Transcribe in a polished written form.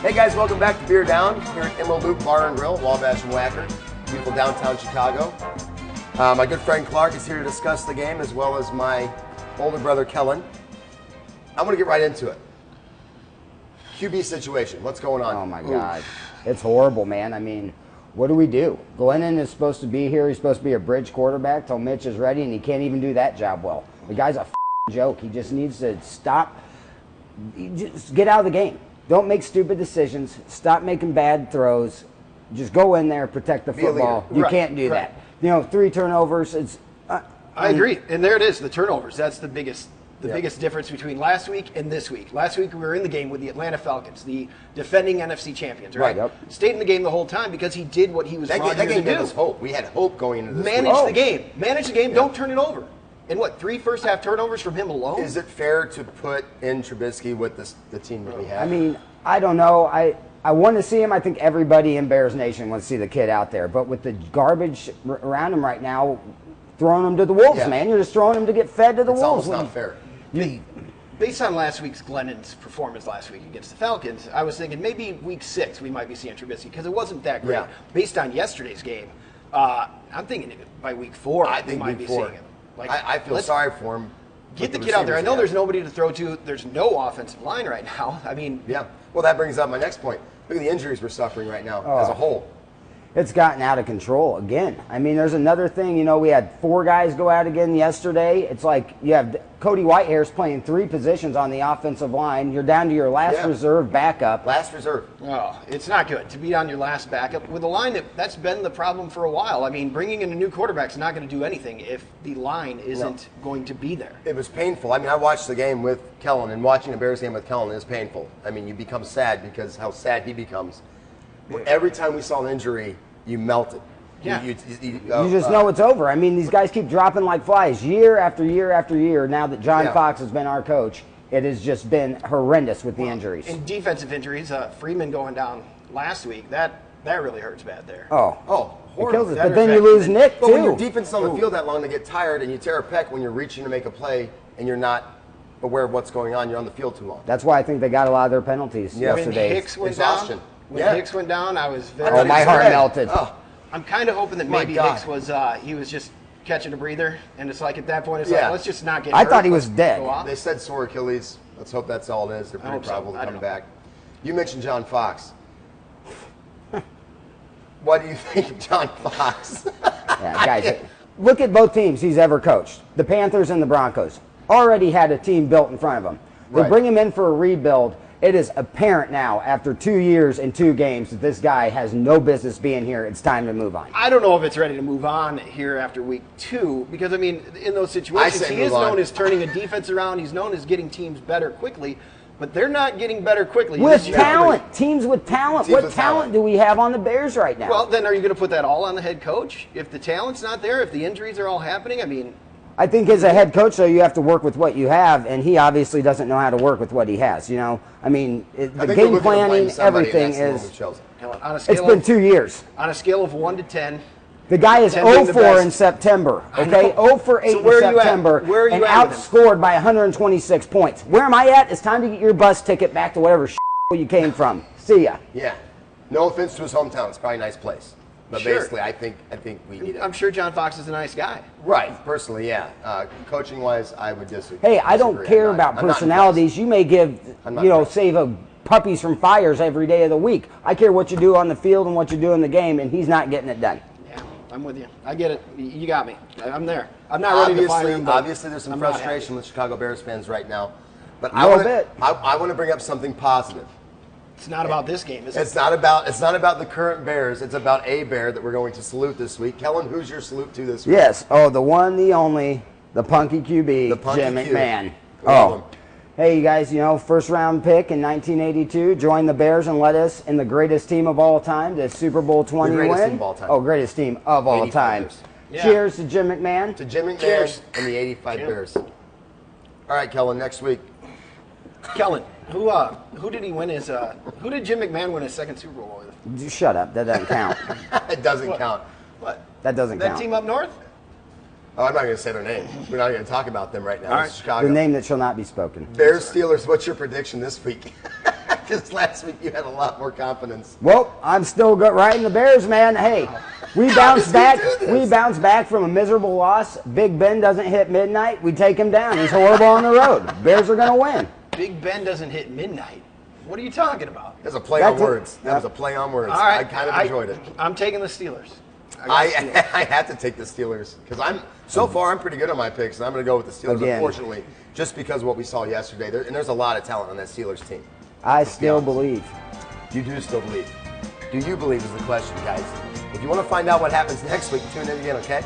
Hey guys, welcome back to Beer Down here at Emerald Loop Bar and Grill, Wabash and Wacker, beautiful downtown Chicago. My good friend Clark is here to discuss the game as well as my older brother Kellen. I'm going to get right into it. QB situation, what's going on? Oh my God, it's horrible, man. I mean, what do we do? Glennon is supposed to be here. He's supposed to be a bridge quarterback till Mitch is ready, and he can't even do that job well. The guy's a joke. He just needs to stop. Just get out of the game. Don't make stupid decisions. Stop making bad throws. Just go in there, protect the football. You can't do that. You know, 3 turnovers. It's. I agree, and there it is. The turnovers. That's the biggest difference between last week and this week. Last week we were in the game with the Atlanta Falcons, the defending NFC champions, right? Yep. Stayed in the game the whole time because he did what he was brought here to do. That game gave us hope. We had hope going into this Manage the game. Manage the game. Don't turn it over. And what, 3 first-half turnovers from him alone? Is it fair to put in Trubisky with the team that we have? I mean, I don't know. I want to see him. I think everybody in Bears Nation wants to see the kid out there. But with the garbage around him right now, throwing him to the wolves, man. You're just throwing him to get fed to the wolves. It's almost not fair. Based on last week's Glennon's performance last week against the Falcons, I was thinking maybe week 6 we might be seeing Trubisky because it wasn't that great. Yeah. Based on yesterday's game, I'm thinking by week 4 we might be seeing him. Like, I feel sorry for him. Get the kid out there. I know there's nobody to throw to. There's no offensive line right now. I mean, yeah. Well, that brings up my next point. Look at the injuries we're suffering right now as a whole. It's gotten out of control again. I mean, there's another thing. You know, we had 4 guys go out again yesterday. It's like you have Cody Whitehair's playing 3 positions on the offensive line. You're down to your last reserve backup. Last reserve. Oh, it's not good to be on your last backup with a line that's been the problem for a while. I mean, bringing in a new quarterback is not going to do anything if the line isn't going to be there. It was painful. I mean, I watched the game with Kellen, and watching a Bears game with Kellen is painful. I mean, you become sad because how sad he becomes. Every time we saw an injury, you melted. Yeah. You just know it's over. I mean, these guys keep dropping like flies year after year after year. Now that John Fox has been our coach, it has just been horrendous with the injuries. And defensive injuries, Freeman going down last week, that really hurts bad there. Horrible. It kills us. But then you lose Nick, But too. when your defense is on the field that long, to get tired and you tear a pec when you're reaching to make a play and you're not aware of what's going on, you're on the field too long. That's why I think they got a lot of their penalties yesterday. When Hicks went Exhaustion. down, Hicks went down, I was very my heart melted. I'm kind of hoping that maybe Hicks was he was just catching a breather, and it's like at that point it's like let's just not get hurt. I thought he was dead. They said sore Achilles. Let's hope that's all it is. They're pretty probable to come back. You mentioned John Fox. What do you think of John Fox? Guys, look at both teams he's ever coached. The Panthers and the Broncos already had a team built in front of them. They bring him in for a rebuild. It is apparent now, after 2 years and 2 games, that this guy has no business being here. It's time to move on. I don't know if it's ready to move on here after week 2, because, I mean, in those situations, he is known as turning a defense around. He's known as getting teams better quickly, but they're not getting better quickly. With talent. Teams with talent. What talent do we have on the Bears right now? Well, then are you going to put that all on the head coach? If the talent's not there, if the injuries are all happening, I mean... I think as a head coach, though, you have to work with what you have, and he obviously doesn't know how to work with what he has. You know, I mean, the game planning, everything is. It's been 2 years. On a scale of 1 to 10, the guy is 0-4 in September. Okay, 0-8 in September, and outscored by 126 points. Where am I at? It's time to get your bus ticket back to whatever you came from. See ya. Yeah. No offense to his hometown. It's probably a nice place. But basically, I think we need it. I'm sure John Fox is a nice guy. Right. Personally, yeah. Coaching-wise, I would disagree. Hey, I don't care about personalities. You may save puppies from fires every day of the week. I care what you do on the field and what you do in the game, and he's not getting it done. Yeah, I'm with you. I get it. You got me. I'm there. I'm not ready to fire him. Obviously, there's some frustration with Chicago Bears fans right now. But I want to bring up something positive. It's not about this game, is it? It's not about the current Bears. It's about a Bear that we're going to salute this week. Kellen, who's your salute to this week? Yes. Oh, the one, the only, the punky QB, Jim McMahon. Hey, you guys, first round pick in 1982, joined the Bears and led us in the greatest team of all time, the Super Bowl 20 win. Greatest team of all time. Oh, greatest team of all time. Yeah. Cheers to Jim McMahon. To Jim McMahon and the 85 Bears. All right, Kellen, next week. Kellen, who did he win his? Who did Jim McMahon win his second Super Bowl with? Shut up. That doesn't count. It doesn't count. What? That doesn't count. That team up north? Oh, I'm not going to say their name. We're not going to talk about them right now. All right. Chicago. The name that shall not be spoken. Bears, Steelers, what's your prediction this week? Because last week you had a lot more confidence. Well, I'm still riding the Bears, man. Hey, we bounced back. We bounced back from a miserable loss. Big Ben doesn't hit midnight. We take him down. He's horrible on the road. Bears are going to win. Big Ben doesn't hit midnight. What are you talking about? That's a play on words. That was a play on words. All right, I kind of enjoyed it. I'm taking the Steelers. I have to take the Steelers because so far I'm pretty good on my picks, and I'm going to go with the Steelers. Again. Unfortunately, just because of what we saw yesterday, and there's a lot of talent on that Steelers team. I still believe. You do still believe. Do you believe is the question, guys? If you want to find out what happens next week, tune in again, okay?